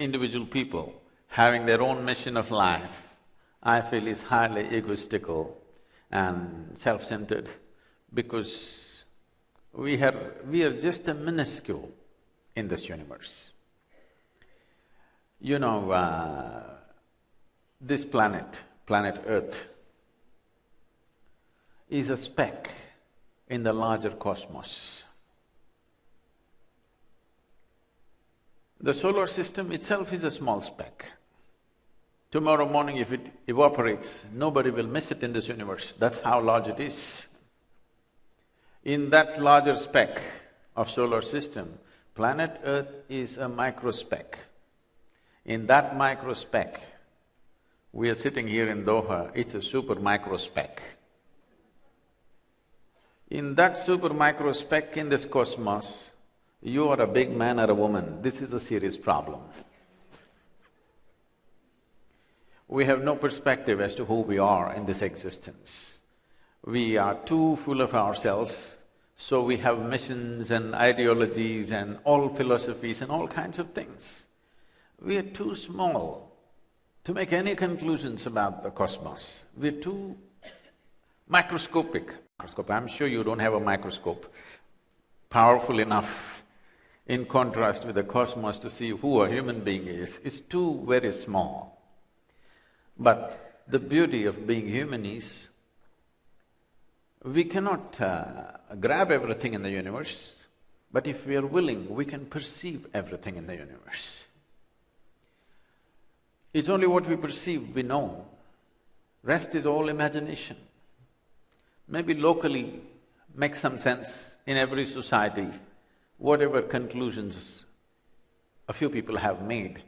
individual people having their own mission of life, I feel is highly egoistical and self-centered, because we are just a minuscule in this universe. You know, this planet Earth, is a speck in the larger cosmos. The solar system itself is a small speck. Tomorrow morning if it evaporates, nobody will miss it in this universe, that's how large it is. In that larger speck of solar system, planet Earth is a microspeck. In that microspeck, we are sitting here in Doha, it's a super microspeck. In that super microspeck in this cosmos, you are a big man or a woman, this is a serious problem. We have no perspective as to who we are in this existence. We are too full of ourselves, so we have missions and ideologies and all philosophies and all kinds of things. We are too small to make any conclusions about the cosmos. We're too microscopic. I'm sure you don't have a microscope powerful enough in contrast with the cosmos to see who a human being is. It's too very small. But the beauty of being human is, we cannot grab everything in the universe, but if we are willing, we can perceive everything in the universe. It's only what we perceive we know, rest is all imagination. Maybe locally make some sense in every society, whatever conclusions a few people have made,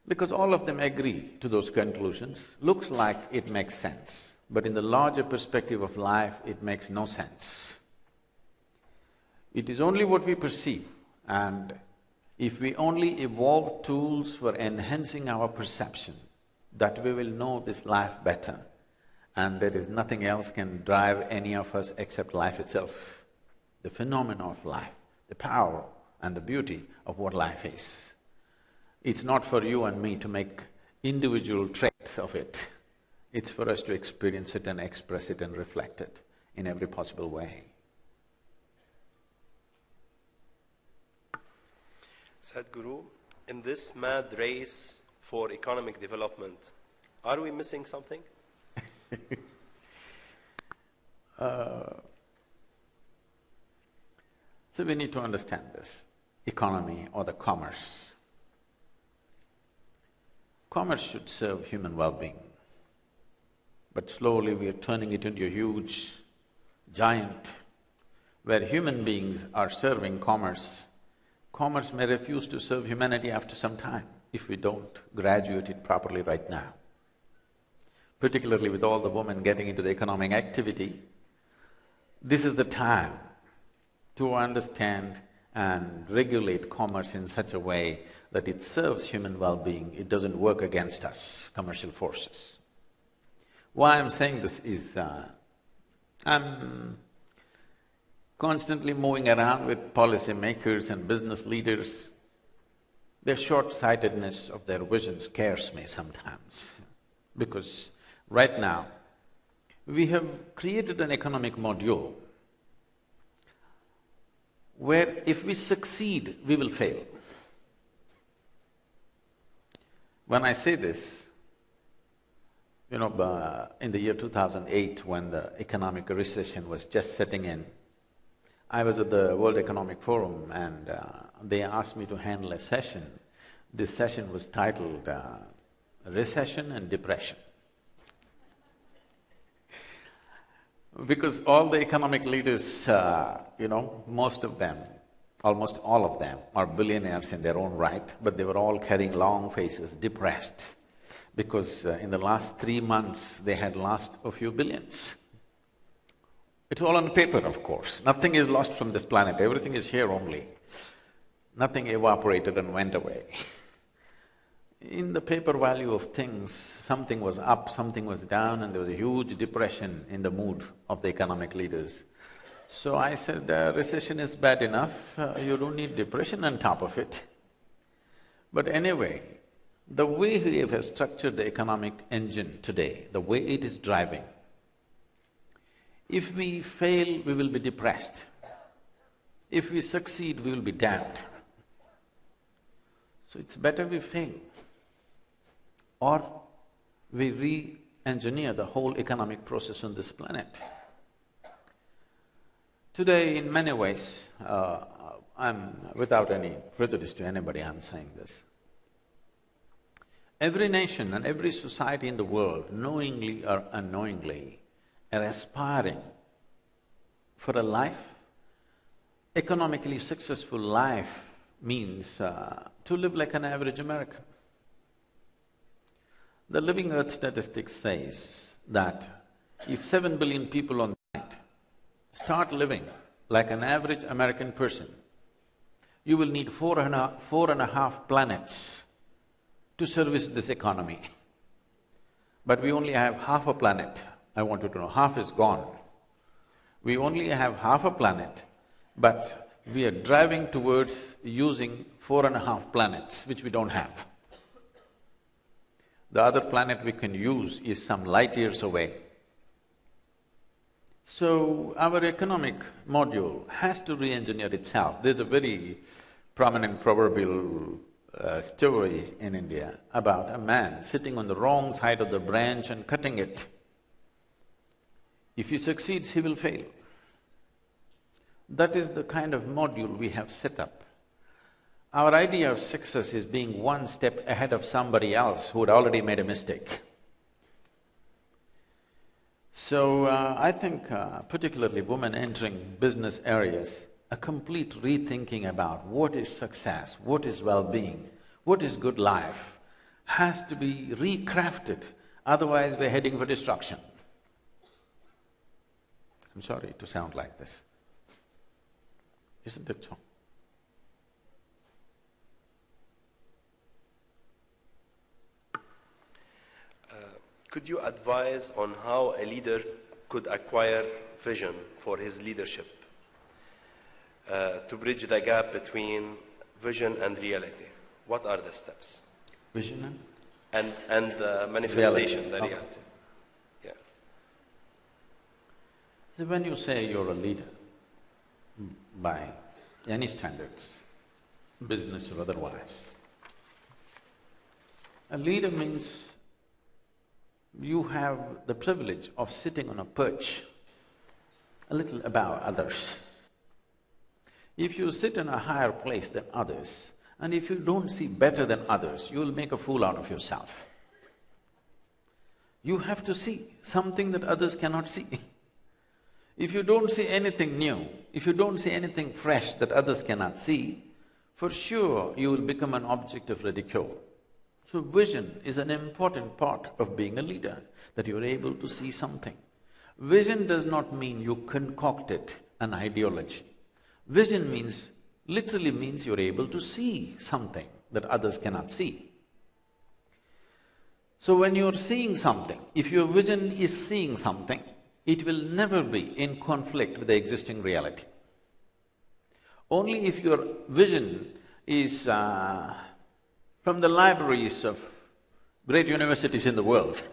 because all of them agree to those conclusions, looks like it makes sense, but in the larger perspective of life, it makes no sense. It is only what we perceive, and if we only evolve tools for enhancing our perception, that we will know this life better, and there is nothing else can drive any of us except life itself, the phenomena of life, the power and the beauty of what life is. It's not for you and me to make individual traits of it, it's for us to experience it and express it and reflect it in every possible way. Sadhguru, in this mad race for economic development, are we missing something? So we need to understand this, economy or the commerce. Commerce should serve human well-being, but slowly we are turning it into a huge giant where human beings are serving commerce. Commerce may refuse to serve humanity after some time if we don't graduate it properly right now. Particularly with all the women getting into the economic activity, this is the time to understand and regulate commerce in such a way that it serves human well-being, it doesn't work against us, commercial forces. Why I'm saying this is, I'm constantly moving around with policymakers and business leaders. Their short-sightedness of their vision scares me sometimes, because right now, we have created an economic module where if we succeed, we will fail. When I say this, in the year 2008, when the economic recession was just setting in, I was at the World Economic Forum and they asked me to handle a session. This session was titled Recession and Depression. Because all the economic leaders, most of them, almost all of them are billionaires in their own right, but they were all carrying long faces, depressed, because in the last 3 months they had lost a few billions. It's all on paper, of course. Nothing is lost from this planet, everything is here only. Nothing evaporated and went away. In the paper value of things, something was up, something was down, and there was a huge depression in the mood of the economic leaders. So I said, recession is bad enough, you don't need depression on top of it. But anyway, the way we have structured the economic engine today, the way it is driving, if we fail, we will be depressed. If we succeed, we will be damned. So it's better we fail, or we re-engineer the whole economic process on this planet. Today, in many ways, I'm… without any prejudice to anybody, I'm saying this. Every nation and every society in the world, knowingly or unknowingly, are aspiring for a life. Economically successful life means to live like an average American. The Living Earth statistics says that if 7 billion people on the planet start living like an average American person, you will need four and a half planets to service this economy. But we only have half a planet. I want you to know, half is gone. We only have half a planet, but we are driving towards using 4.5 planets, which we don't have. The other planet we can use is some light years away. So, our economic module has to re-engineer itself. There's a very prominent proverbial story in India about a man sitting on the wrong side of the branch and cutting it. If he succeeds, he will fail. That is the kind of module we have set up. Our idea of success is being one step ahead of somebody else who had already made a mistake. So, I think particularly women entering business areas, a complete rethinking about what is success, what is well-being, what is good life, has to be recrafted, otherwise we're heading for destruction. I'm sorry to sound like this. Isn't it so? Could you advise on how a leader could acquire vision for his leadership to bridge the gap between vision and reality? What are the steps? Vision and the manifestation, reality. the Okay. reality. Yeah. So when you say you're a leader, by any standards, business or otherwise, a leader means you have the privilege of sitting on a perch, a little above others. If you sit in a higher place than others, and if you don't see better than others, you will make a fool out of yourself. You have to see something that others cannot see. If you don't see anything new, if you don't see anything fresh that others cannot see, for sure you will become an object of ridicule. So vision is an important part of being a leader, that you're able to see something. Vision does not mean you concocted an ideology. Vision means, literally means you're able to see something that others cannot see. So when you're seeing something, if your vision is seeing something, it will never be in conflict with the existing reality. Only if your vision is from the libraries of great universities in the world,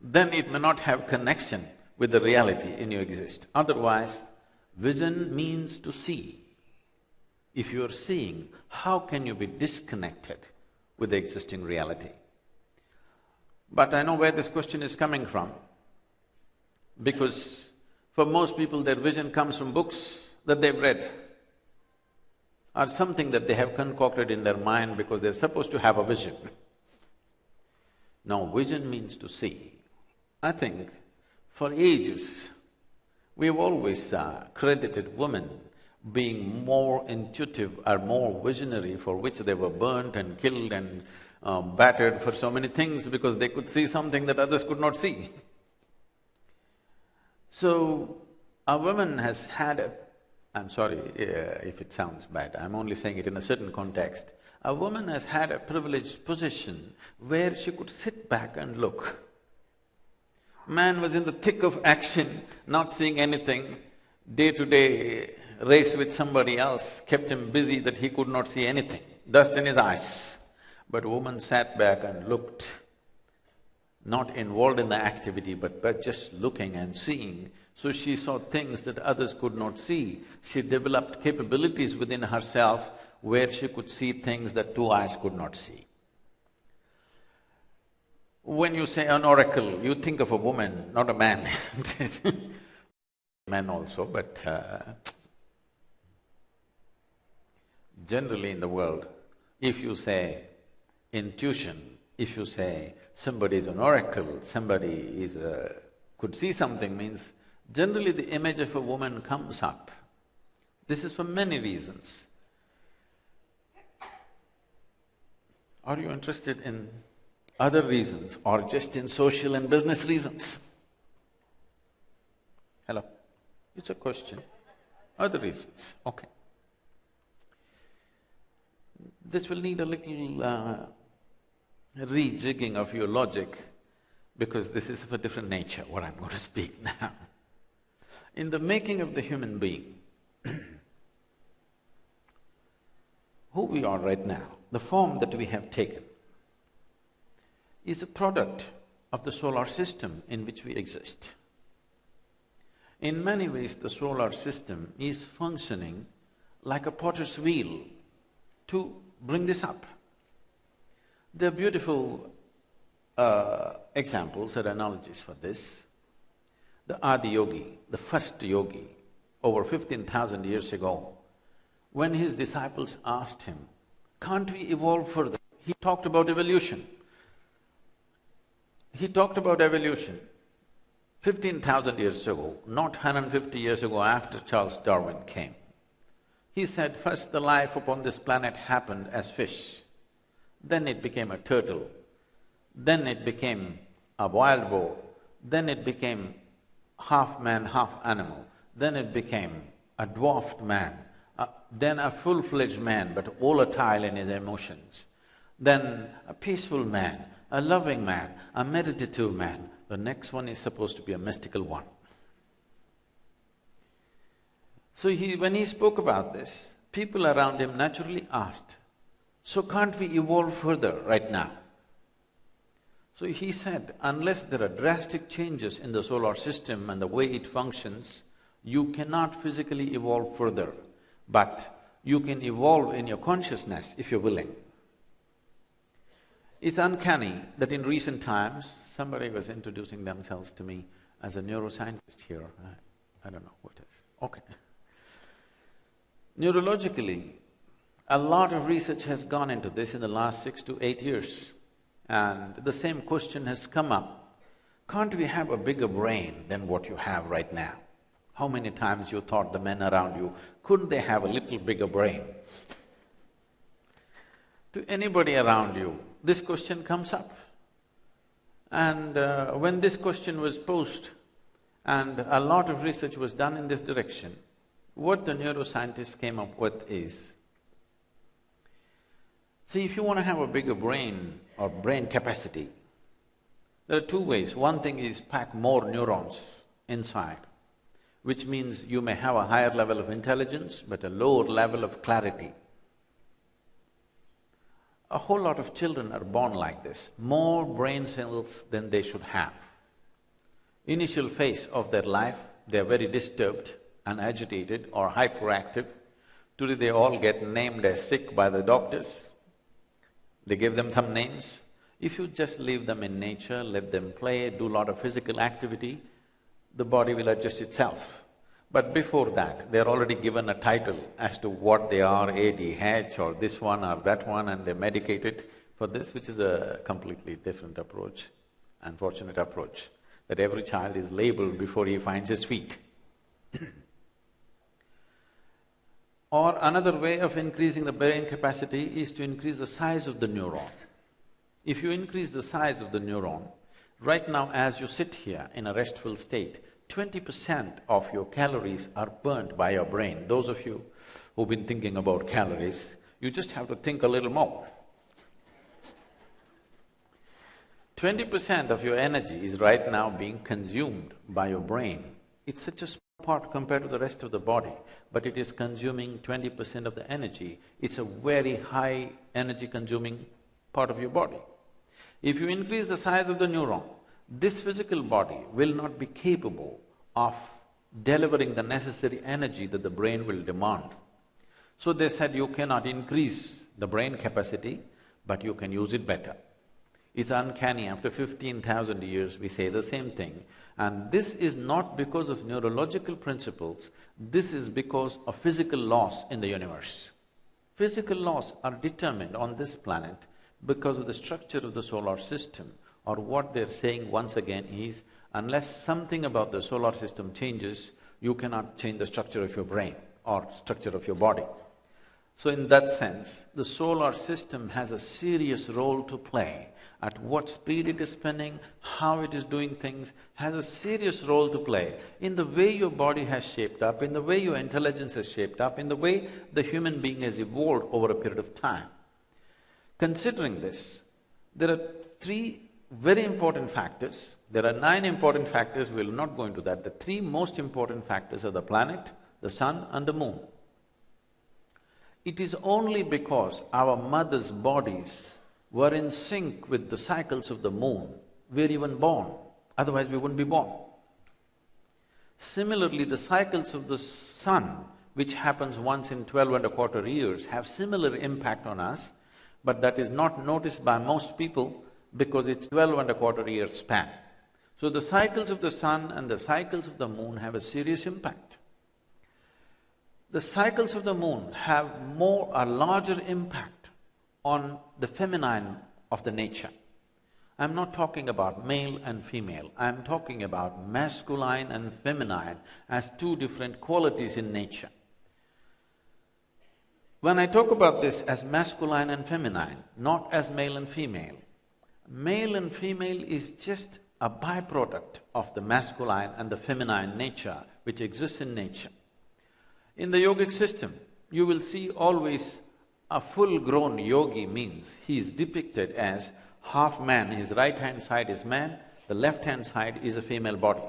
then it may not have connection with the reality in you exist. Otherwise, vision means to see. If you're seeing, how can you be disconnected with the existing reality? But I know where this question is coming from, because for most people their vision comes from books that they've read, or something that they have concocted in their mind because they're supposed to have a vision. No, vision means to see. I think for ages, we've always credited women being more intuitive or more visionary, for which they were burnt and killed and battered for so many things because they could see something that others could not see. So, a woman has had a… I'm sorry if it sounds bad, I'm only saying it in a certain context. A woman has had a privileged position where she could sit back and look. Man was in the thick of action, not seeing anything. Day-to-day race with somebody else kept him busy that he could not see anything, dust in his eyes. But woman sat back and looked, not involved in the activity, but just looking and seeing. So she saw things that others could not see. She developed capabilities within herself where she could see things that two eyes could not see. When you say an oracle, you think of a woman, not a man, isn't it? Men also, but generally in the world, if you say intuition, if you say somebody is an oracle, somebody could see something, means generally the image of a woman comes up. This is for many reasons. Are you interested in other reasons or just in social and business reasons? Hello? It's a question. Other reasons, okay. This will need a little rejigging of your logic because this is of a different nature, what I'm going to speak now. In the making of the human being, who we are right now, the form that we have taken, is a product of the solar system in which we exist. In many ways, the solar system is functioning like a potter's wheel to bring this up. There are beautiful examples or analogies for this. The Adi Yogi, the first yogi, over 15,000 years ago, when his disciples asked him, "Can't we evolve further?" He talked about evolution. He talked about evolution 15,000 years ago, not 150 years ago after Charles Darwin came. He said, first the life upon this planet happened as fish, then it became a turtle, then it became a wild boar, then it became half man, half animal, then it became a dwarfed man, then a full-fledged man but volatile in his emotions, then a peaceful man, a loving man, a meditative man. The next one is supposed to be a mystical one. So when he spoke about this, people around him naturally asked, "So can't we evolve further right now?" So he said, unless there are drastic changes in the solar system and the way it functions, you cannot physically evolve further, but you can evolve in your consciousness if you're willing. It's uncanny that in recent times, somebody was introducing themselves to me as a neuroscientist here. I don't know what it is. Okay. Neurologically, a lot of research has gone into this in the last 6 to 8 years, and the same question has come up. Can't we have a bigger brain than what you have right now? How many times you thought the men around you, couldn't they have a little bigger brain? To anybody around you, this question comes up. And when this question was posed and a lot of research was done in this direction, what the neuroscientists came up with is, see, if you want to have a bigger brain or brain capacity, there are two ways. One thing is pack more neurons inside, which means you may have a higher level of intelligence but a lower level of clarity. A whole lot of children are born like this, more brain cells than they should have. Initial phase of their life, they are very disturbed and agitated or hyperactive. Today they all get named as sick by the doctors. They give them some names. If you just leave them in nature, let them play, do a lot of physical activity, the body will adjust itself. But before that, they're already given a title as to what they are, ADH or this one or that one, and they're medicated for this, which is a completely different approach, unfortunate approach, that every child is labeled before he finds his feet. Or another way of increasing the brain capacity is to increase the size of the neuron. If you increase the size of the neuron, right now as you sit here in a restful state, 20% of your calories are burnt by your brain. Those of you who've been thinking about calories, you just have to think a little more. 20% of your energy is right now being consumed by your brain. It's such a small part compared to the rest of the body, but it is consuming 20% of the energy. It's a very high energy consuming part of your body. If you increase the size of the neuron, this physical body will not be capable of delivering the necessary energy that the brain will demand. So they said you cannot increase the brain capacity, but you can use it better. It's uncanny, after 15,000 years we say the same thing. And this is not because of neurological principles, this is because of physical laws in the universe. Physical laws are determined on this planet because of the structure of the solar system, or what they're saying once again is, unless something about the solar system changes, you cannot change the structure of your brain or structure of your body. So in that sense, the solar system has a serious role to play. At what speed it is spinning, how it is doing things, has a serious role to play in the way your body has shaped up, in the way your intelligence has shaped up, in the way the human being has evolved over a period of time. Considering this, there are three very important factors. There are 9 important factors, we'll not go into that. The 3 most important factors are the planet, the sun and the moon. It is only because our mothers' bodies were in sync with the cycles of the moon, we're even born, otherwise we wouldn't be born. Similarly, the cycles of the sun, which happens once in 12.25 years, have similar impact on us, but that is not noticed by most people because it's 12.25 year span. So the cycles of the sun and the cycles of the moon have a serious impact. The cycles of the moon have a larger impact on the feminine of the nature. I'm not talking about male and female, I'm talking about masculine and feminine as 2 different qualities in nature. When I talk about this as masculine and feminine, not as male and female is just a byproduct of the masculine and the feminine nature which exists in nature. In the yogic system, you will see always a full-grown yogi means he is depicted as half man, his right-hand side is man, the left-hand side is a female body.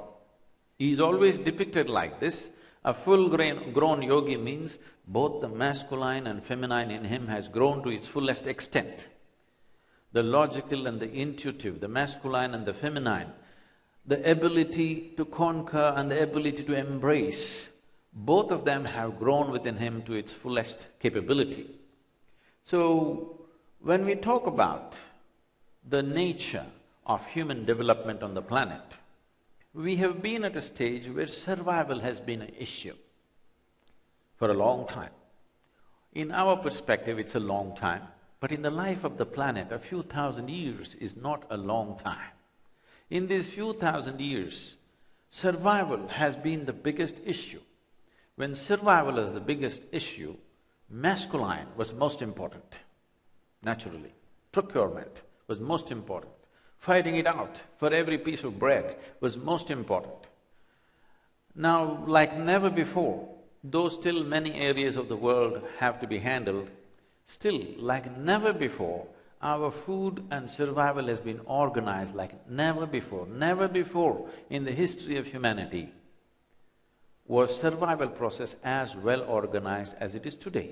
He is always depicted like this. A full-grown yogi means both the masculine and feminine in him has grown to its fullest extent. The logical and the intuitive, the masculine and the feminine, the ability to conquer and the ability to embrace, both of them have grown within him to its fullest capability. So, when we talk about the nature of human development on the planet, we have been at a stage where survival has been an issue for a long time. In our perspective, it's a long time, but in the life of the planet, a few thousand years is not a long time. In these few thousand years, survival has been the biggest issue. When survival is the biggest issue, masculine was most important, naturally. Procurement was most important. Fighting it out for every piece of bread was most important. Now, like never before, though still many areas of the world have to be handled, still, like never before, our food and survival has been organized like never before. Never before in the history of humanity was survival process as well organized as it is today.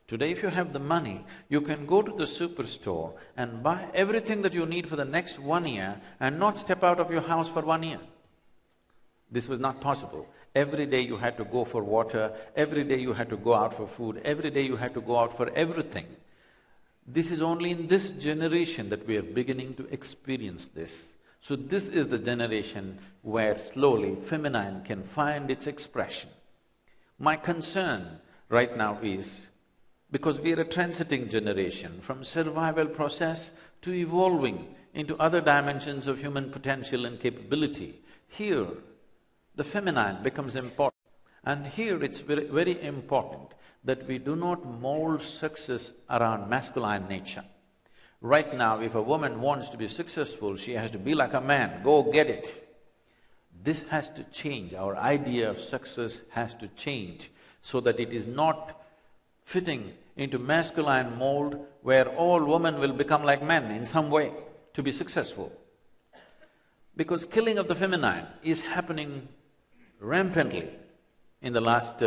Today, if you have the money, you can go to the superstore and buy everything that you need for the next 1 year and not step out of your house for 1 year. This was not possible. Every day you had to go for water, every day you had to go out for food, every day you had to go out for everything. This is only in this generation that we are beginning to experience this. So this is the generation where slowly feminine can find its expression. My concern right now is, because we are a transiting generation from survival process to evolving into other dimensions of human potential and capability, here the feminine becomes important. And here it's very, very important that we do not mold success around masculine nature. Right now, if a woman wants to be successful, she has to be like a man, go get it. This has to change, our idea of success has to change so that it is not fitting into masculine mold where all women will become like men in some way to be successful. Because killing of the feminine is happening rampantly in the last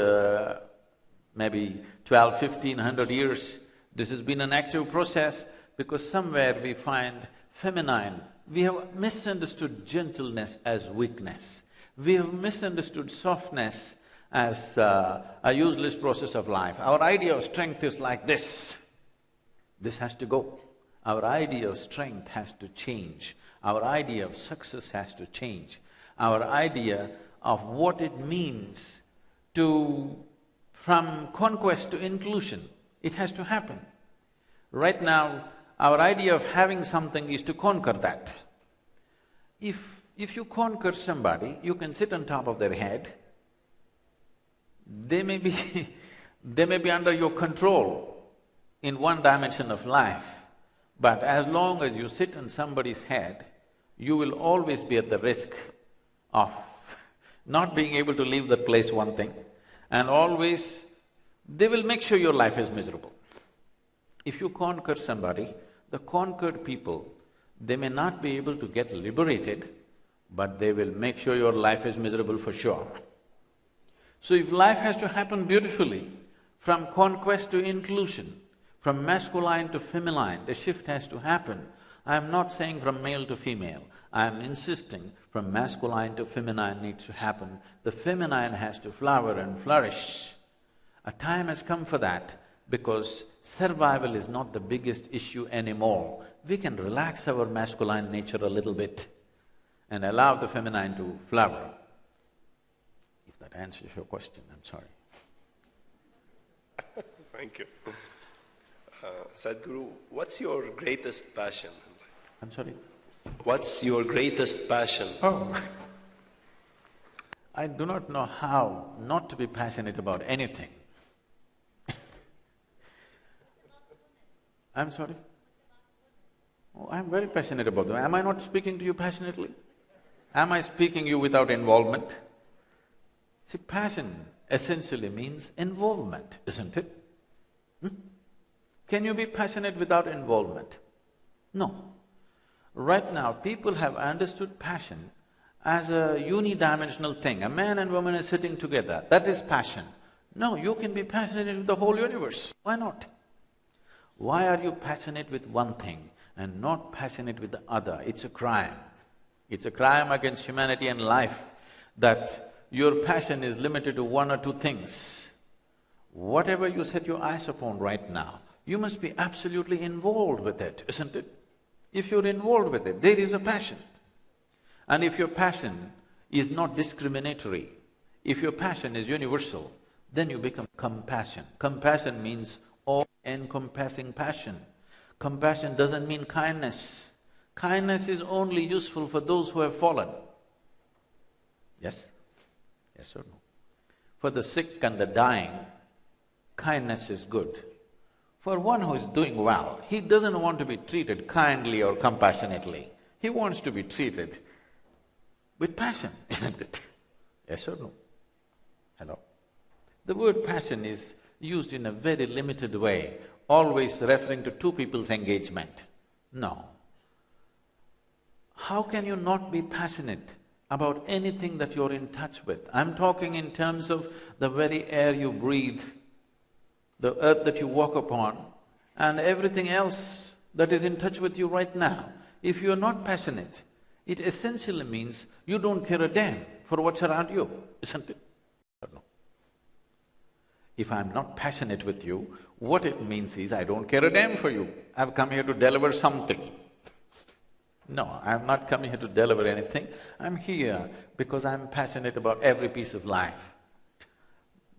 maybe 12, 1500 years. This has been an active process. because somewhere we find feminine, we have misunderstood gentleness as weakness. We have misunderstood softness as a useless process of life. Our idea of strength is like this. This has to go. Our idea of strength has to change. Our idea of success has to change. Our idea of what it means from conquest to inclusion, it has to happen. Right now, our idea of having something is to conquer that. If you conquer somebody, you can sit on top of their head, they may be they may be under your control in one dimension of life, but as long as you sit on somebody's head, you will always be at the risk of not being able to leave that place, one thing, and always they will make sure your life is miserable. If you conquer somebody, the conquered people, they may not be able to get liberated, but they will make sure your life is miserable for sure. So if life has to happen beautifully, from conquest to inclusion, from masculine to feminine, the shift has to happen. I am not saying from male to female, I am insisting from masculine to feminine needs to happen. The feminine has to flower and flourish. A time has come for that, because survival is not the biggest issue anymore. We can relax our masculine nature a little bit and allow the feminine to flower. If that answers your question, I'm sorry. Thank you. Sadhguru, what's your greatest passion? I'm sorry? What's your greatest passion? Oh, I do not know how not to be passionate about anything. I'm sorry? Oh, I'm very passionate about them. Am I not speaking to you passionately? Am I speaking you without involvement? See, passion essentially means involvement, isn't it? Can you be passionate without involvement? No. Right now, people have understood passion as a unidimensional thing. A man and woman are sitting together, that is passion. No, you can be passionate with the whole universe. Why not? Why are you passionate with one thing and not passionate with the other? It's a crime. It's a crime against humanity and life that your passion is limited to one or two things. Whatever you set your eyes upon right now, you must be absolutely involved with it, isn't it? If you're involved with it, there is a passion. And if your passion is not discriminatory, if your passion is universal, then you become compassion. Compassion means all-encompassing passion. Compassion doesn't mean kindness. Kindness is only useful for those who have fallen. Yes? Yes or no? For the sick and the dying, kindness is good. For one who is doing well, he doesn't want to be treated kindly or compassionately. He wants to be treated with passion, isn't it? Yes or no? Hello? The word passion is used in a very limited way, always referring to two people's engagement. No. How can you not be passionate about anything that you're in touch with? I'm talking in terms of the very air you breathe, the earth that you walk upon, and everything else that is in touch with you right now. If you're not passionate, it essentially means you don't care a damn for what's around you, isn't it? No. If I'm not passionate with you, what it means is I don't care a damn for you. I've come here to deliver something. No, I'm not coming here to deliver anything. I'm here because I'm passionate about every piece of life.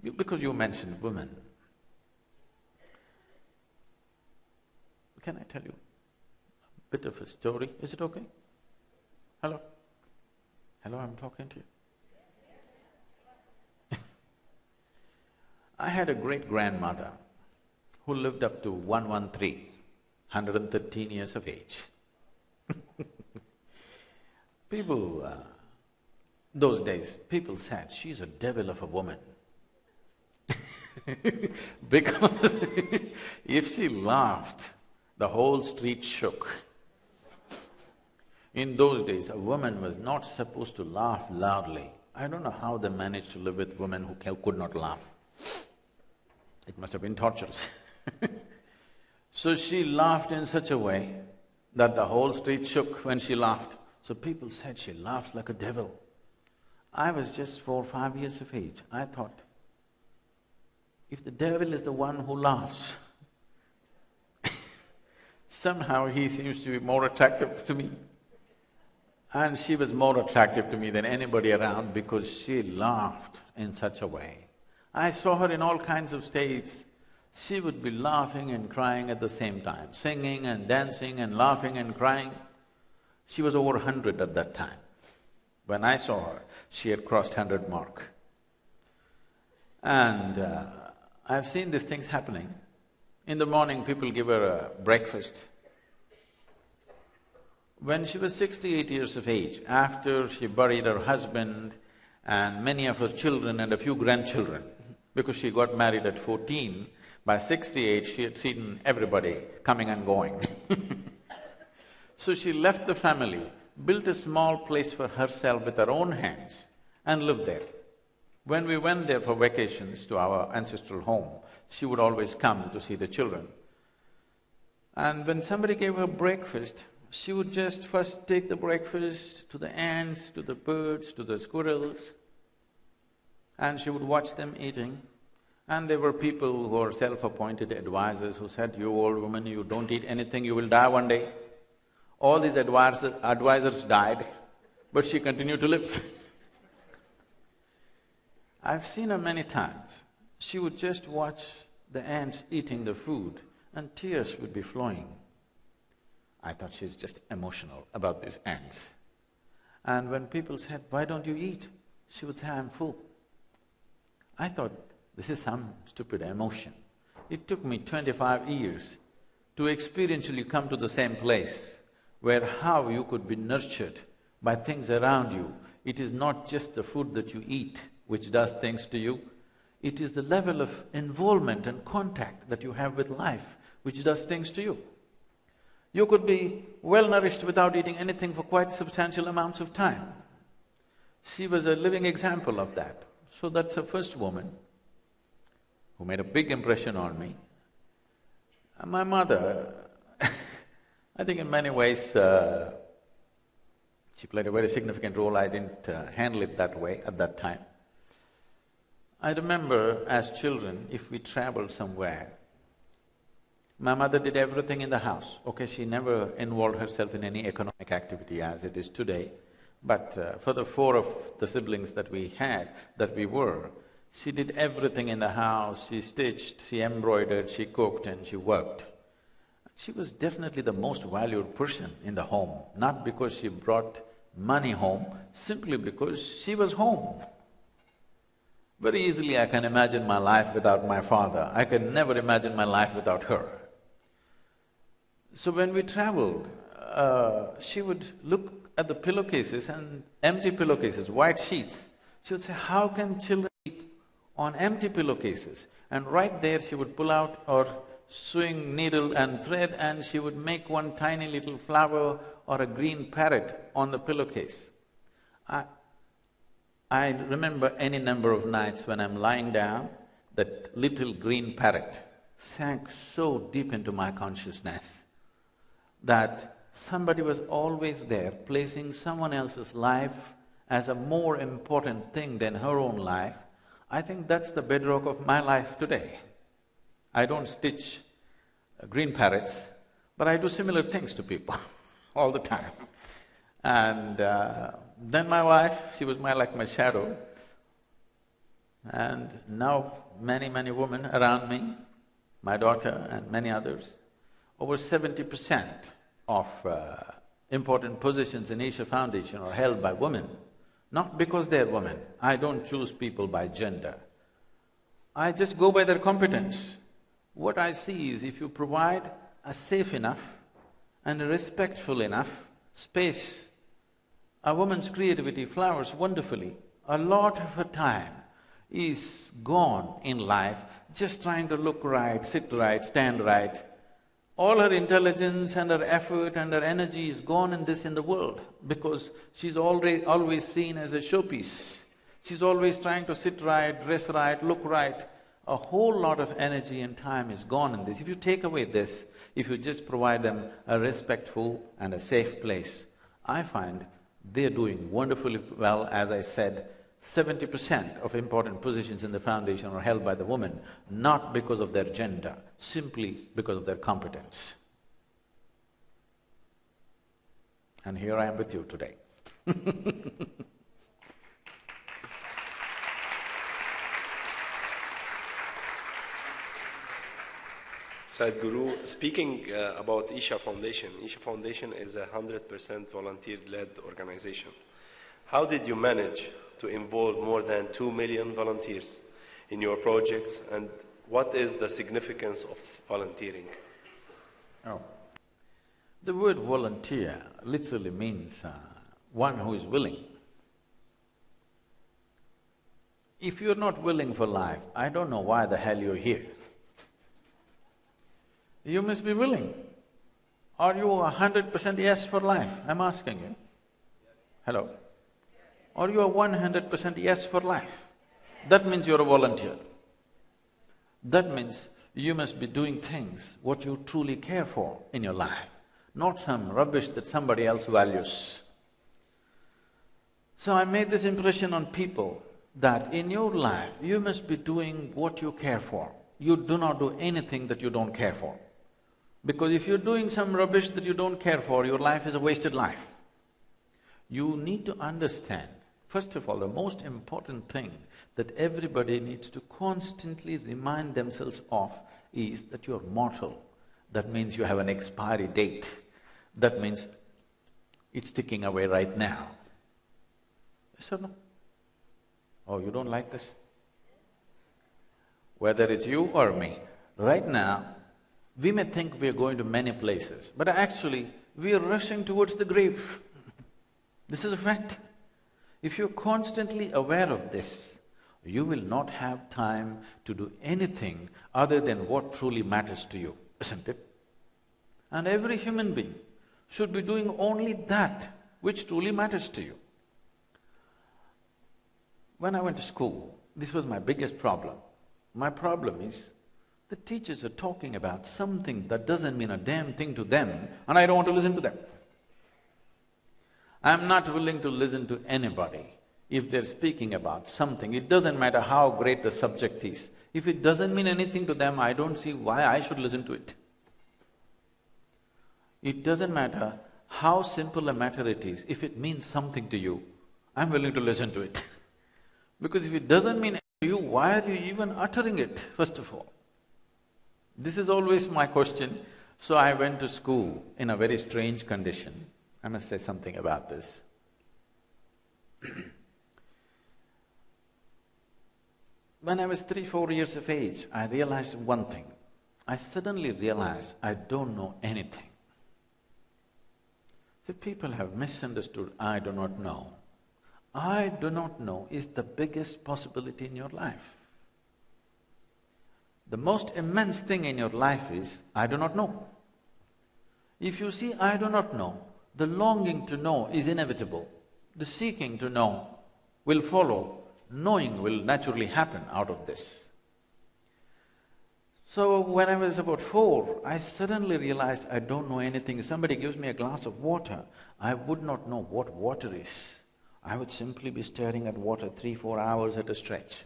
Because you mentioned women. Can I tell you a bit of a story? Is it okay? Hello? Hello, I'm talking to you. I had a great-grandmother who lived up to 113, 113 years of age. People, those days, people said, she's a devil of a woman. Because if she laughed, the whole street shook. In those days, a woman was not supposed to laugh loudly. I don't know how they managed to live with women who could not laugh. It must have been torturous. So she laughed in such a way that the whole street shook when she laughed. So people said she laughs like a devil. I was just 4 or 5 years of age. I thought, if the devil is the one who laughs, somehow he seems to be more attractive to me. And she was more attractive to me than anybody around because she laughed in such a way. I saw her in all kinds of states. She would be laughing and crying at the same time, singing and dancing and laughing and crying. She was over 100 at that time. When I saw her, she had crossed 100 mark. And I've seen these things happening. In the morning, people give her a breakfast. When she was 68 years of age, after she buried her husband and many of her children and a few grandchildren, because she got married at 14, by 68 she had seen everybody coming and going. So she left the family, built a small place for herself with her own hands and lived there. When we went there for vacations to our ancestral home, she would always come to see the children. And when somebody gave her breakfast, she would just first take the breakfast to the ants, to the birds, to the squirrels, and she would watch them eating. And there were people who were self-appointed advisors who said, "You old woman, you don't eat anything, you will die one day." All these advisors died, but she continued to live. I've seen her many times. She would just watch the ants eating the food and tears would be flowing. I thought she's just emotional about these ants. And when people said, "Why don't you eat?" she would say, "I'm full." I thought, this is some stupid emotion. It took me 25 years to experientially come to the same place where how you could be nurtured by things around you. It is not just the food that you eat which does things to you, it is the level of involvement and contact that you have with life which does things to you. You could be well-nourished without eating anything for quite substantial amounts of time. She was a living example of that. So that's the first woman who made a big impression on me. And my mother, I think in many ways, she played a very significant role. I didn't handle it that way at that time. I remember as children, if we traveled somewhere, my mother did everything in the house. Okay, she never involved herself in any economic activity as it is today, but for the 4 of the siblings that we had, she did everything in the house. She stitched, she embroidered, she cooked and she worked. She was definitely the most valued person in the home, not because she brought money home, simply because she was home. Very easily I can imagine my life without my father. I can never imagine my life without her. So when we traveled, she would look at the pillowcases and empty pillowcases, white sheets. She would say, "How can children sleep on empty pillowcases?" And right there she would pull out her sewing needle and thread and she would make one tiny little flower or a green parrot on the pillowcase. I remember any number of nights when I'm lying down, that little green parrot sank so deep into my consciousness that somebody was always there placing someone else's life as a more important thing than her own life. I think that's the bedrock of my life today. I don't stitch green parrots, but I do similar things to people all the time. And then my wife, she was like my shadow. And now many women around me, my daughter and many others, over 70% of important positions in Isha Foundation are held by women, not because they're women. I don't choose people by gender. I just go by their competence. What I see is if you provide a safe enough and a respectful enough space, a woman's creativity flowers wonderfully. A lot of her time is gone in life just trying to look right, sit right, stand right. All her intelligence and her effort and her energy is gone in the world because she's always seen as a showpiece. She's always trying to sit right, dress right, look right. A whole lot of energy and time is gone in this. If you take away this, if you just provide them a respectful and a safe place, I find they're doing wonderfully well. As I said, 70% of important positions in the foundation are held by the women, not because of their gender, simply because of their competence. And here I am with you today. Sadhguru, speaking about Isha Foundation is a 100% volunteer-led organization. How did you manage to involve more than 2 million volunteers in your projects, and what is the significance of volunteering? Oh. The word volunteer literally means one who is willing. If you're not willing for life, I don't know why the hell you're here. You must be willing. Are you 100% yes for life? I'm asking you. Hello? Are you 100% yes for life? That means you're a volunteer. That means you must be doing things what you truly care for in your life, not some rubbish that somebody else values. So I made this impression on people that in your life, you must be doing what you care for. You do not do anything that you don't care for. Because if you're doing some rubbish that you don't care for, your life is a wasted life. You need to understand, first of all, the most important thing that everybody needs to constantly remind themselves of is that you're mortal. That means you have an expiry date. That means it's ticking away right now. Yes or no? Oh, you don't like this? Whether it's you or me, right now, we may think we are going to many places, but actually, we are rushing towards the grave. This is a fact. If you're constantly aware of this, you will not have time to do anything other than what truly matters to you, isn't it? And every human being should be doing only that which truly matters to you. When I went to school, this was my biggest problem. My problem is, the teachers are talking about something that doesn't mean a damn thing to them, and I don't want to listen to them. I'm not willing to listen to anybody if they're speaking about something. It doesn't matter how great the subject is. If it doesn't mean anything to them, I don't see why I should listen to it. It doesn't matter how simple a matter it is. If it means something to you, I'm willing to listen to it. Because if it doesn't mean anything to you, why are you even uttering it, first of all? This is always my question. So I went to school in a very strange condition. I must say something about this. When I was 3-4 years of age, I realized one thing. I suddenly realized I don't know anything. See, people have misunderstood, I do not know. I do not know is the biggest possibility in your life. The most immense thing in your life is, I do not know. If you see I do not know, the longing to know is inevitable. The seeking to know will follow, knowing will naturally happen out of this. So when I was about 4, I suddenly realized I don't know anything. If somebody gives me a glass of water, I would not know what water is. I would simply be staring at water 3-4 hours at a stretch.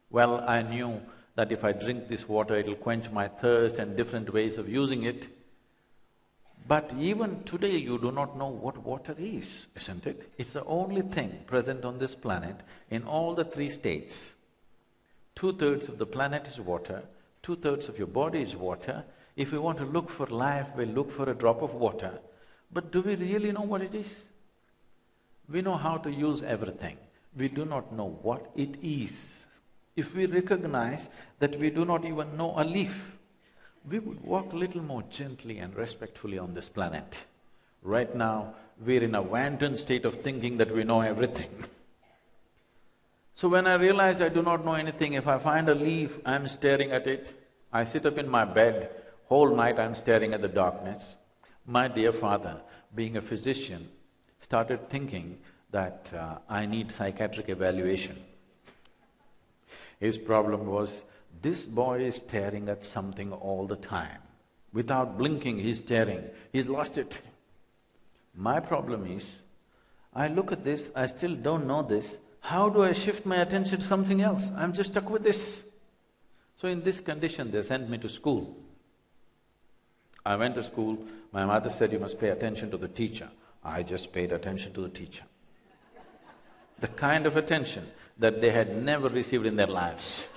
Well, I knew that if I drink this water, it'll quench my thirst and different ways of using it. But even today, you do not know what water is, isn't it? It's the only thing present on this planet in all the 3 states. 2/3 of the planet is water, 2/3 of your body is water. If we want to look for life, we'll look for a drop of water. But do we really know what it is? We know how to use everything. We do not know what it is. If we recognize that we do not even know a leaf, we would walk a little more gently and respectfully on this planet. Right now, we're in a wanton state of thinking that we know everything. So when I realized I do not know anything, if I find a leaf, I'm staring at it. I sit up in my bed, whole night I'm staring at the darkness. My dear father, being a physician, started thinking that I need psychiatric evaluation. His problem was, this boy is staring at something all the time. Without blinking, he's staring. He's lost it. My problem is, I look at this, I still don't know this. How do I shift my attention to something else? I'm just stuck with this. So in this condition, they sent me to school. I went to school, my mother said, you must pay attention to the teacher. I just paid attention to the teacher. The kind of attention that they had never received in their lives.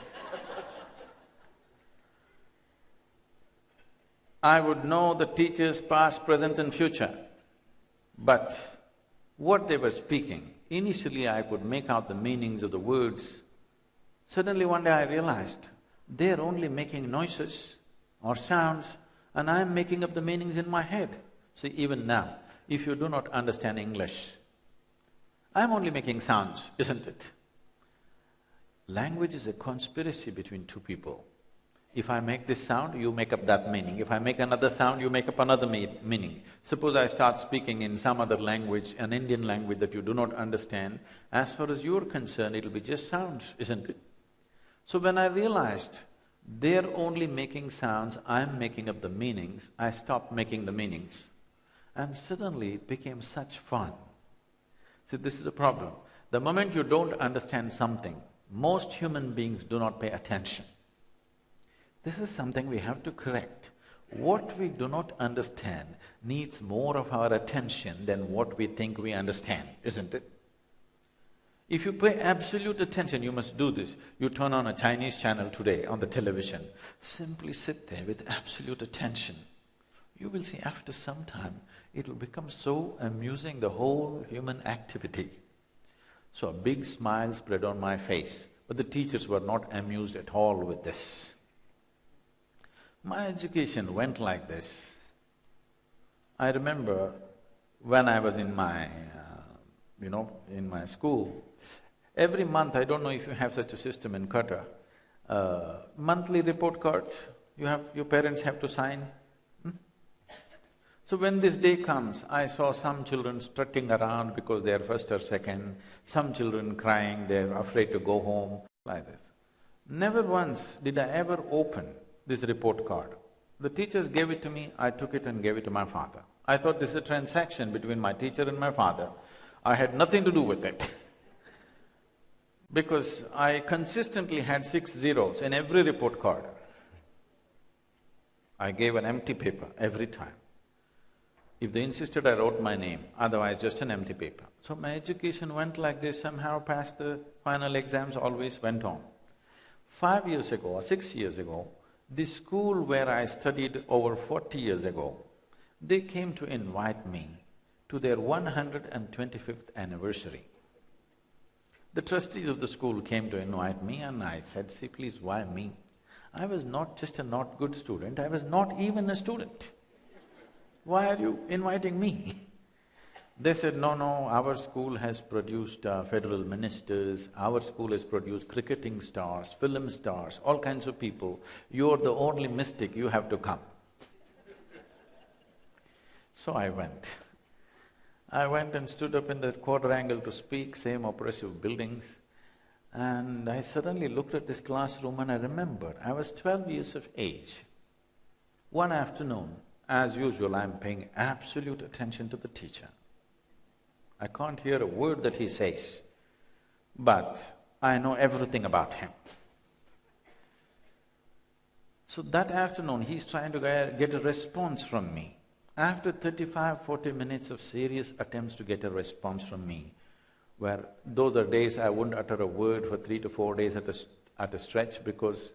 I would know the teachers past, present and future, but what they were speaking, initially I could make out the meanings of the words. Suddenly one day I realized, they're only making noises or sounds and I'm making up the meanings in my head. See, even now, if you do not understand English, I'm only making sounds, isn't it? Language is a conspiracy between two people. If I make this sound, you make up that meaning. If I make another sound, you make up another meaning. Suppose I start speaking in some other language, an Indian language that you do not understand, as far as you're concerned, it'll be just sounds, isn't it? So when I realized they're only making sounds, I'm making up the meanings, I stopped making the meanings. And suddenly it became such fun. See, this is a problem. The moment you don't understand something, most human beings do not pay attention. This is something we have to correct. What we do not understand needs more of our attention than what we think we understand, isn't it? If you pay absolute attention, you must do this. You turn on a Chinese channel today on the television, simply sit there with absolute attention. You will see after some time, it'll become so amusing, the whole human activity. So a big smile spread on my face, but the teachers were not amused at all with this. My education went like this. I remember when I was in my, in my school, every month, I don't know if you have such a system in Qatar, monthly report cards, your parents have to sign. So when this day comes, I saw some children strutting around because they are first or second, some children crying, they're afraid to go home, like this. Never once did I ever open this report card. The teachers gave it to me, I took it and gave it to my father. I thought this is a transaction between my teacher and my father. I had nothing to do with it. Because I consistently had 6 zeros in every report card. I gave an empty paper every time. If they insisted, I wrote my name, otherwise just an empty paper. So my education went like this, somehow past the final exams, always went on. 5 years ago or 6 years ago, the school where I studied over 40 years ago, they came to invite me to their 125th anniversary. The trustees of the school came to invite me and I said, see, please, why me? I was not just a not good student, I was not even a student. Why are you inviting me? They said, no, our school has produced federal ministers, our school has produced cricketing stars, film stars, all kinds of people. You're the only mystic, you have to come. So I went. I went and stood up in the quadrangle to speak, same oppressive buildings, and I suddenly looked at this classroom and I remembered, I was 12 years of age. One afternoon, as usual, I'm paying absolute attention to the teacher. I can't hear a word that he says, but I know everything about him. So that afternoon, he's trying to get a response from me. After 35–40 minutes of serious attempts to get a response from me, where those are days I wouldn't utter a word for 3 to 4 days at a stretch, because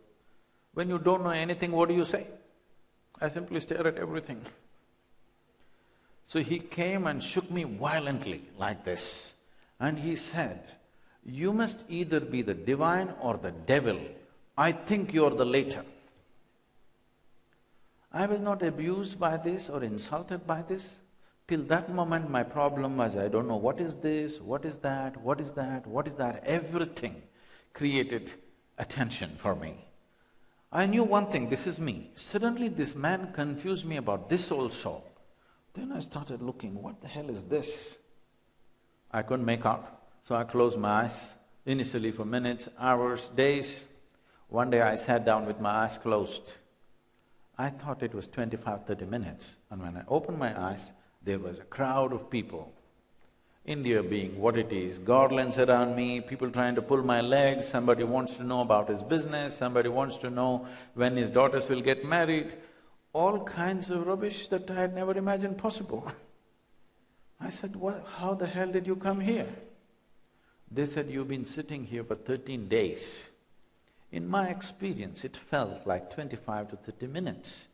when you don't know anything, what do you say? I simply stare at everything. So he came and shook me violently like this, and he said, you must either be the divine or the devil. I think you're the latter. I was not abused by this or insulted by this. Till that moment, my problem was, I don't know what is this, what is that, what is that, what is that. Everything created attention for me. I knew one thing, this is me. Suddenly this man confused me about this also. Then I started looking, what the hell is this? I couldn't make out, so I closed my eyes, initially for minutes, hours, days. One day I sat down with my eyes closed. I thought it was 25–30 minutes, and when I opened my eyes, there was a crowd of people. India being what it is, garlands around me, people trying to pull my legs, somebody wants to know about his business, somebody wants to know when his daughters will get married, all kinds of rubbish that I had never imagined possible. I said, how the hell did you come here? They said, you've been sitting here for 13 days. In my experience, it felt like 25 to 30 minutes.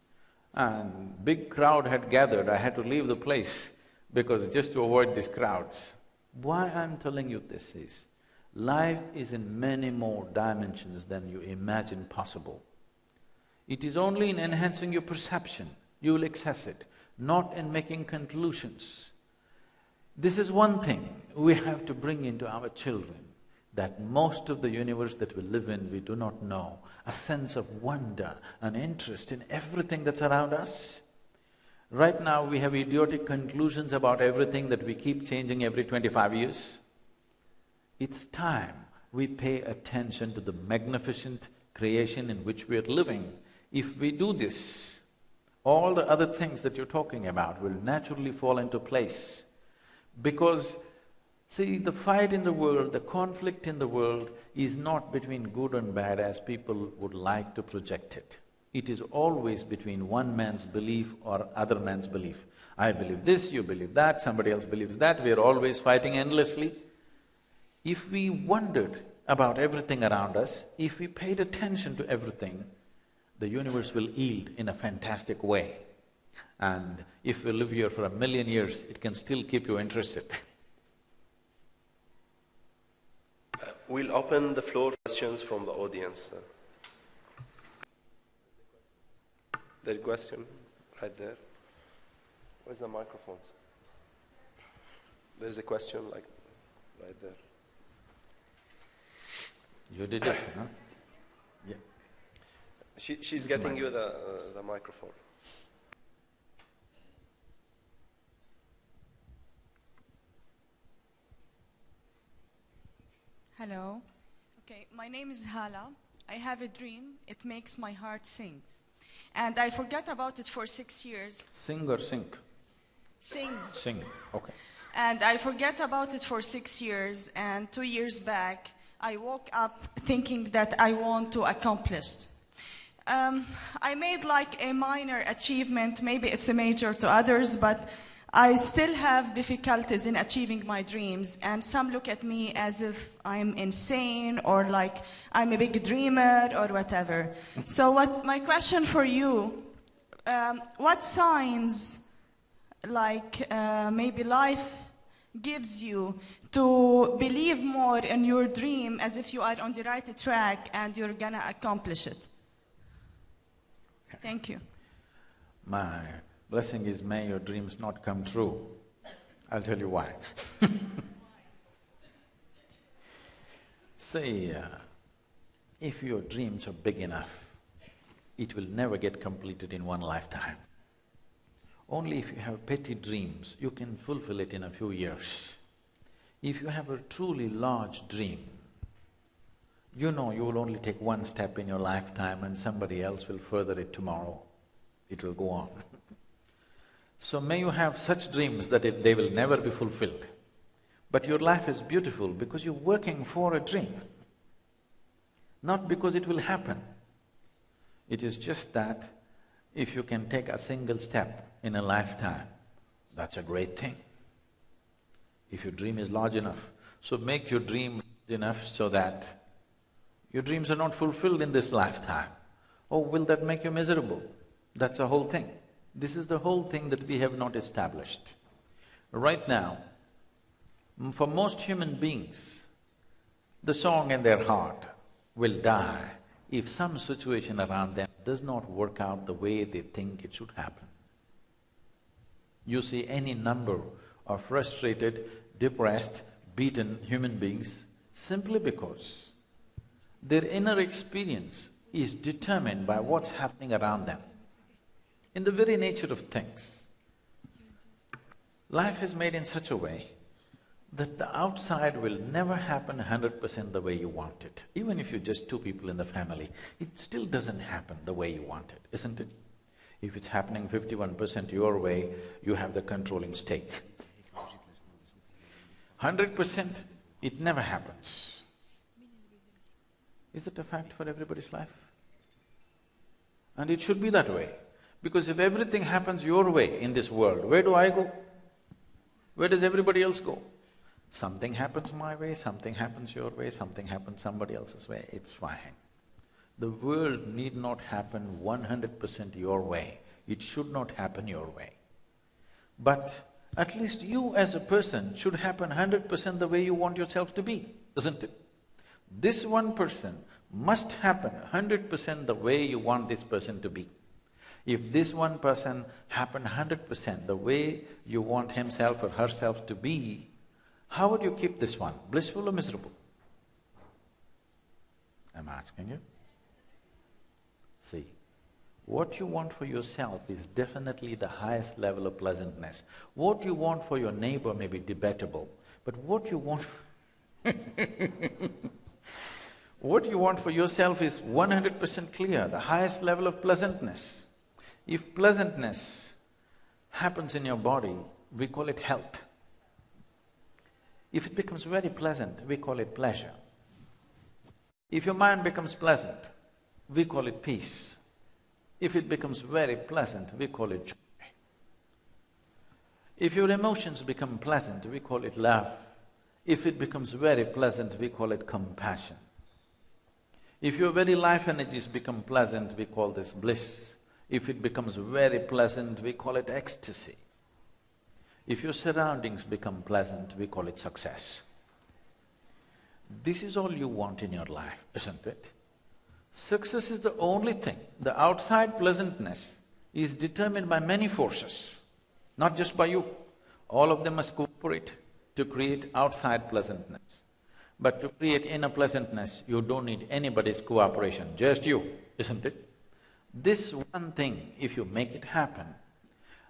And big crowd had gathered, I had to leave the place because just to avoid these crowds. Why I'm telling you this is, life is in many more dimensions than you imagine possible. It is only in enhancing your perception, you will access it, not in making conclusions. This is one thing we have to bring into our children, that most of the universe that we live in, we do not know, a sense of wonder and interest in everything that's around us. Right now we have idiotic conclusions about everything that we keep changing every 25 years. It's time we pay attention to the magnificent creation in which we are living. If we do this, all the other things that you're talking about will naturally fall into place. Because, see, the fight in the world, the conflict in the world is not between good and bad as people would like to project it. It is always between one man's belief or other man's belief. I believe this, you believe that, somebody else believes that, we are always fighting endlessly. If we wondered about everything around us, if we paid attention to everything, the universe will yield in a fantastic way. And if we live here for 1,000,000 years, it can still keep you interested. We'll open the floor for questions from the audience. There's a question right there. Where's the microphones? There's a question like right there. You did it, huh? Yeah. She's getting you the microphone. Hello. Okay, my name is Hala. I have a dream. It makes my heart sing. And I forgot about it for 6 years. Sing or sink? Sing. Sing, okay. And I forgot about it for 6 years, and 2 years back, I woke up thinking that I want to accomplish. I made like a minor achievement, maybe it's a major to others, but I still have difficulties in achieving my dreams, and some look at me as if I'm insane or like I'm a big dreamer or whatever. So my question for you, what signs like maybe life gives you to believe more in your dream as if you are on the right track and you're gonna accomplish it? Thank you. My blessing is, may your dreams not come true. I'll tell you why. See, if your dreams are big enough, it will never get completed in one lifetime. Only if you have petty dreams, you can fulfill it in a few years. If you have a truly large dream, you know you will only take one step in your lifetime and somebody else will further it tomorrow. It will go on. So may you have such dreams that they will never be fulfilled. But your life is beautiful because you're working for a dream, not because it will happen. It is just that if you can take a single step in a lifetime, that's a great thing. If your dream is large enough, so make your dream large enough so that your dreams are not fulfilled in this lifetime. Oh, will that make you miserable? That's the whole thing. This is the whole thing that we have not established. Right now, for most human beings, the song in their heart will die if some situation around them does not work out the way they think it should happen. You see any number of frustrated, depressed, beaten human beings simply because their inner experience is determined by what's happening around them. In the very nature of things, life is made in such a way that the outside will never happen 100% the way you want it. Even if you're just two people in the family, it still doesn't happen the way you want it, isn't it? If it's happening 51% your way, you have the controlling stake. 100%, it never happens. Is it a fact for everybody's life? And it should be that way. Because if everything happens your way in this world, where do I go? Where does everybody else go? Something happens my way, something happens your way, something happens somebody else's way, it's fine. The world need not happen 100% your way, it should not happen your way. But at least you as a person should happen 100% the way you want yourself to be, isn't it? This one person must happen 100% the way you want this person to be. If this one person happened 100% the way you want himself or herself to be, how would you keep this one? Blissful or miserable? I'm asking you. See, what you want for yourself is definitely the highest level of pleasantness. What you want for your neighbor may be debatable, but what you want what you want for yourself is 100% clear, the highest level of pleasantness. If pleasantness happens in your body, we call it health. If it becomes very pleasant, we call it pleasure. If your mind becomes pleasant, we call it peace. If it becomes very pleasant, we call it joy. If your emotions become pleasant, we call it love. If it becomes very pleasant, we call it compassion. If your very life energies become pleasant, we call this bliss. If it becomes very pleasant, we call it ecstasy. If your surroundings become pleasant, we call it success. This is all you want in your life, isn't it? Success is the only thing. The outside pleasantness is determined by many forces, not just by you. All of them must cooperate to create outside pleasantness. But to create inner pleasantness, you don't need anybody's cooperation, just you, isn't it? This one thing, if you make it happen,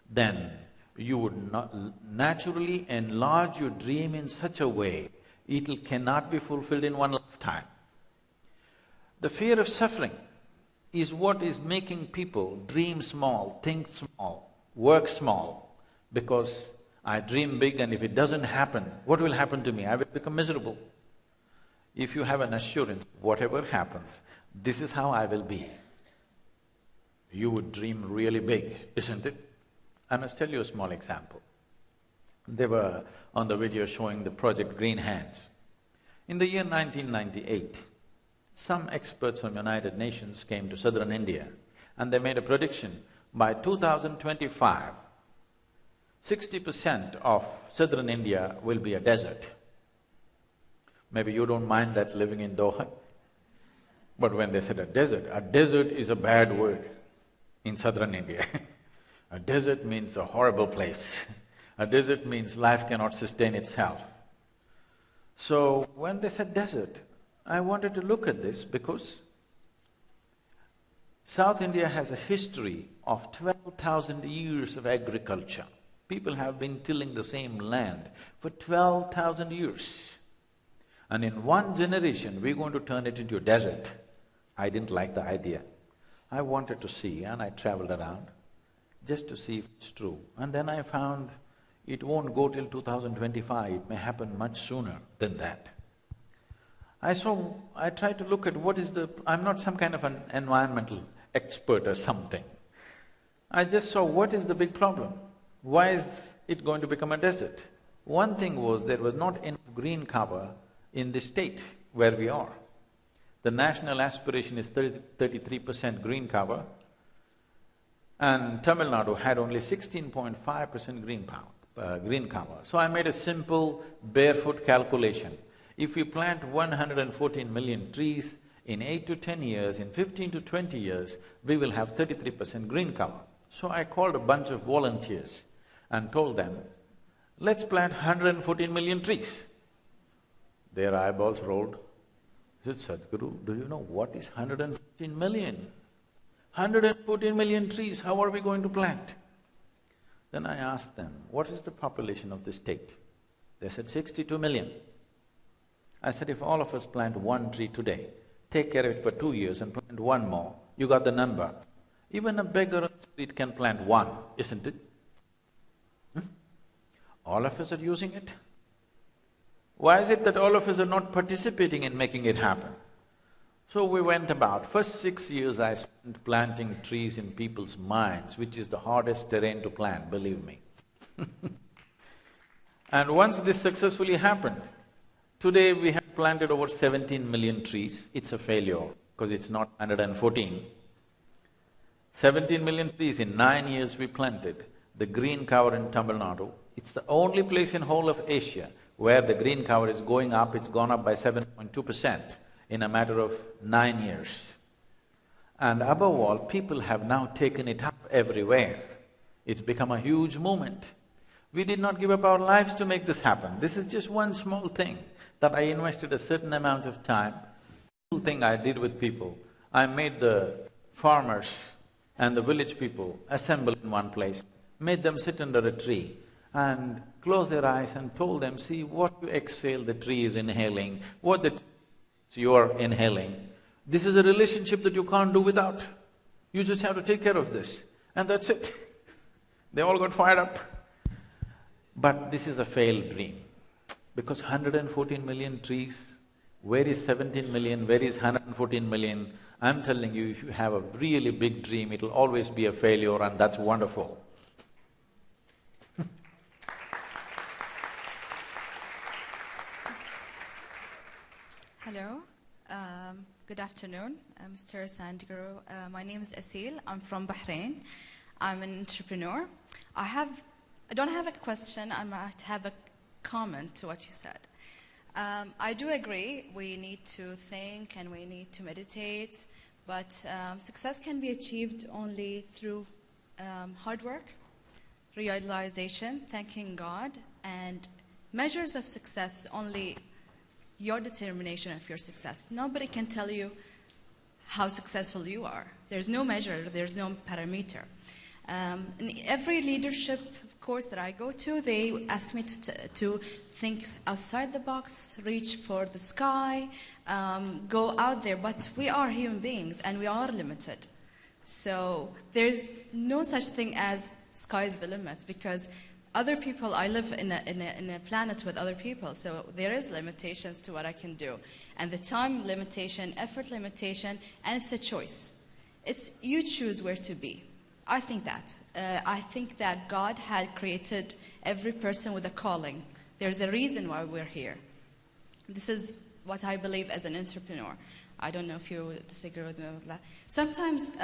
then you would not naturally enlarge your dream in such a way, it cannot be fulfilled in one lifetime. The fear of suffering is what is making people dream small, think small, work small, because I dream big and if it doesn't happen, what will happen to me? I will become miserable. If you have an assurance, whatever happens, this is how I will be, you would dream really big, isn't it? I must tell you a small example. They were on the video showing the project Green Hands. In the year 1998, some experts from United Nations came to southern India and they made a prediction, by 2025, 60% of southern India will be a desert. Maybe you don't mind that living in Doha, but when they said a desert is a bad word in southern India. A desert means a horrible place. A desert means life cannot sustain itself. So when they said desert, I wanted to look at this because South India has a history of 12,000 years of agriculture. People have been tilling the same land for 12,000 years. And in one generation, we're going to turn it into a desert. I didn't like the idea. I wanted to see and I traveled around just to see if it's true. And then I found it won't go till 2025, it may happen much sooner than that. I tried to look at what is the… I'm not some kind of an environmental expert or something. I just saw what is the big problem. Why is it going to become a desert? One thing was there was not enough green cover in the state where we are. The national aspiration is 33% green cover, and Tamil Nadu had only 16.5% green cover. So I made a simple barefoot calculation. If we plant 114 million trees, in 8 to 10 years, in 15 to 20 years, we will have 33% green cover. So I called a bunch of volunteers and told them, let's plant 114 million trees. Their eyeballs rolled. I said, Sadhguru, do you know what is 114 million? 114 million trees, how are we going to plant? Then I asked them, what is the population of the state? They said 62 million. I said, if all of us plant one tree today, take care of it for 2 years and plant one more, you got the number. Even a beggar on the street can plant one, isn't it? All of us are using it. Why is it that all of us are not participating in making it happen? So we went about, first 6 years I spent planting trees in people's minds, which is the hardest terrain to plant, believe me. And once this successfully happened, today we have planted over 17 million trees. It's a failure because it's not 114. 17 million trees in 9 years we planted. The green cover in Tamil Nadu, it's the only place in whole of Asia where the green cover is going up, it's gone up by 7.2% in a matter of 9 years. And above all, people have now taken it up everywhere. It's become a huge movement. We did not give up our lives to make this happen. This is just one small thing that I invested a certain amount of time. Little thing I did with people, I made the farmers and the village people assemble in one place, made them sit under a tree and close their eyes and told them, see, what you exhale, the tree is inhaling, what the you are inhaling. This is a relationship that you can't do without. You just have to take care of this, and that's it. They all got fired up. But this is a failed dream, because 114 million trees, where is 17 million, where is 114 million? I'm telling you, if you have a really big dream, it'll always be a failure, and that's wonderful. Hello, good afternoon, Mr. Sadhguru. My name is Asil. I'm from Bahrain. I'm an entrepreneur. I don't have a question. I might have a comment to what you said. I do agree. We need to think and we need to meditate, but success can be achieved only through hard work, realization, thanking God, and measures of success only your determination of your success. Nobody can tell you how successful you are. There's no measure, there's no parameter. In every leadership course that I go to, they ask me to think outside the box, reach for the sky, go out there, but we are human beings and we are limited. So there's no such thing as sky's the limit, because other people, I live in a planet with other people, so there is limitations to what I can do. And the time limitation, effort limitation, and it's a choice. It's you choose where to be. I think that. I think that God had created every person with a calling. There's a reason why we're here. This is what I believe as an entrepreneur. I don't know if you disagree with me with that. Sometimes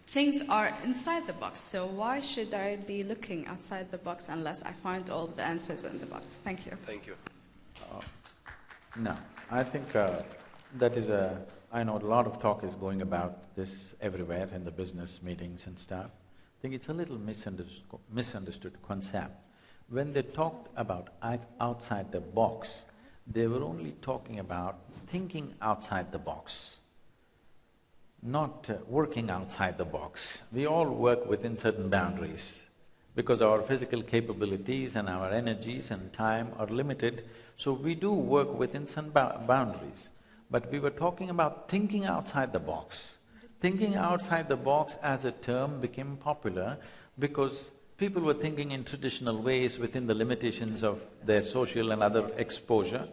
things are inside the box, so why should I be looking outside the box unless I find all the answers in the box? Thank you. Thank you. No, I think that is I know a lot of talk is going about this everywhere in the business meetings and stuff. I think it's a little misunderstood concept. When they talked about outside the box, they were only talking about thinking outside the box, not working outside the box. We all work within certain boundaries because our physical capabilities and our energies and time are limited, so we do work within some boundaries. But we were talking about thinking outside the box. Thinking outside the box as a term became popular because people were thinking in traditional ways within the limitations of their social and other exposure.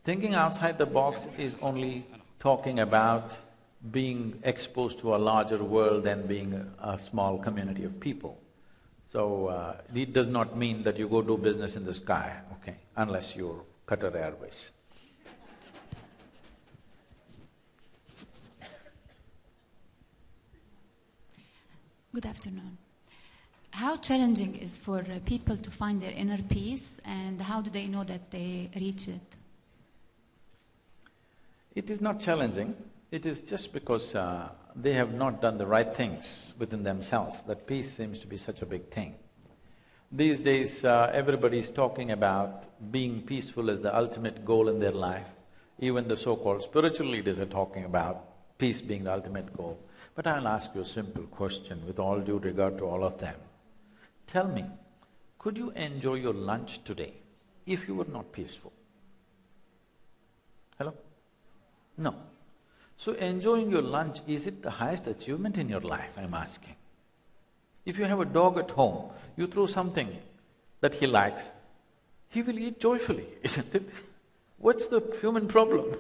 Thinking outside the box is only talking about being exposed to a larger world than being a small community of people. So, it does not mean that you go do business in the sky, okay, unless you're Qatar Airways. Good afternoon. How challenging is for people to find their inner peace, and how do they know that they reach it? It is not challenging. It is just because they have not done the right things within themselves that peace seems to be such a big thing. These days, everybody is talking about being peaceful as the ultimate goal in their life. Even the so-called spiritual leaders are talking about peace being the ultimate goal. But I'll ask you a simple question with all due regard to all of them. Tell me, could you enjoy your lunch today if you were not peaceful? Hello? No. So enjoying your lunch, is it the highest achievement in your life, I'm asking? If you have a dog at home, you throw something that he likes, he will eat joyfully, isn't it? What's the human problem?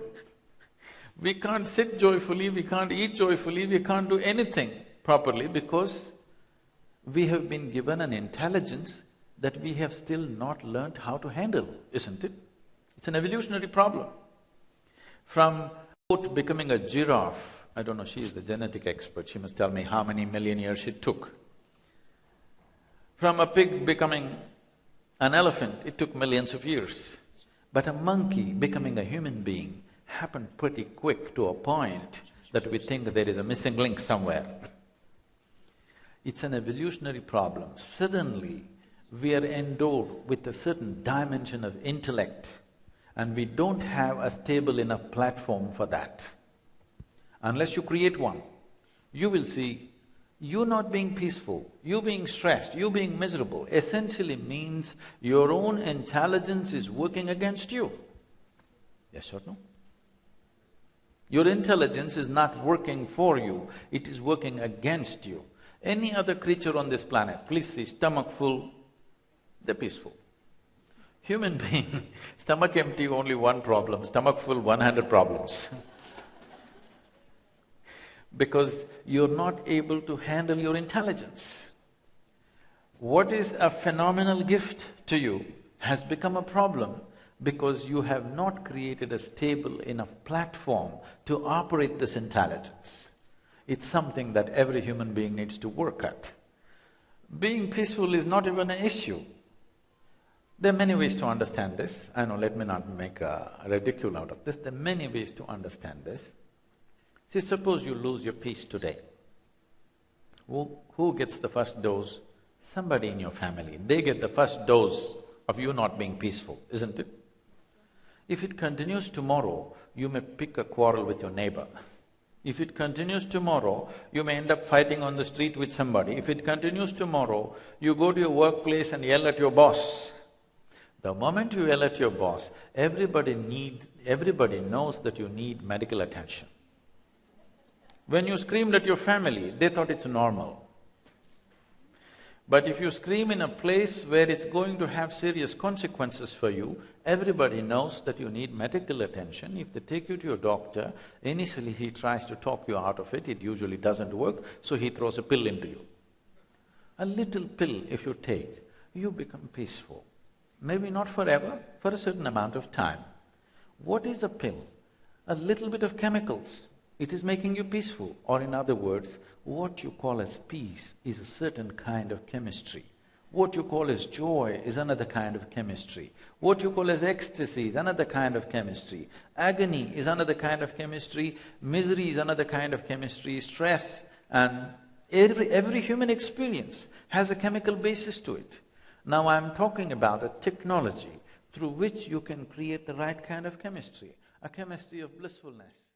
We can't sit joyfully, we can't eat joyfully, we can't do anything properly because we have been given an intelligence that we have still not learnt how to handle, isn't it? It's an evolutionary problem. From goat becoming a giraffe, I don't know, she is the genetic expert, she must tell me how many million years it took. From a pig becoming an elephant, it took millions of years. But a monkey becoming a human being happened pretty quick to a point that we think there is a missing link somewhere. It's an evolutionary problem. Suddenly, we are endowed with a certain dimension of intellect and we don't have a stable enough platform for that. Unless you create one, you will see you not being peaceful, you being stressed, you being miserable essentially means your own intelligence is working against you. Yes or no? Your intelligence is not working for you, it is working against you. Any other creature on this planet, please see, stomach full, they're peaceful. Human being, stomach empty, only one problem, stomach full, 100 problems. Because you're not able to handle your intelligence. What is a phenomenal gift to you has become a problem because you have not created a stable enough platform to operate this intelligence. It's something that every human being needs to work at. Being peaceful is not even an issue. There are many ways to understand this. I know, let me not make a ridicule out of this. There are many ways to understand this. See, suppose you lose your peace today. Who gets the first dose? Somebody in your family. They get the first dose of you not being peaceful, isn't it? If it continues tomorrow, you may pick a quarrel with your neighbor. If it continues tomorrow, you may end up fighting on the street with somebody. If it continues tomorrow, you go to your workplace and yell at your boss. The moment you yell at your boss, everybody knows that you need medical attention. When you screamed at your family, they thought it's normal. But if you scream in a place where it's going to have serious consequences for you, everybody knows that you need medical attention. If they take you to your doctor, initially he tries to talk you out of it usually doesn't work, so he throws a pill into you. A little pill if you take, you become peaceful. Maybe not forever, for a certain amount of time. What is a pill? A little bit of chemicals. It is making you peaceful, or in other words, what you call as peace is a certain kind of chemistry. What you call as joy is another kind of chemistry. What you call as ecstasy is another kind of chemistry. Agony is another kind of chemistry. Misery is another kind of chemistry. Stress and every human experience has a chemical basis to it. Now I'm talking about a technology through which you can create the right kind of chemistry, a chemistry of blissfulness.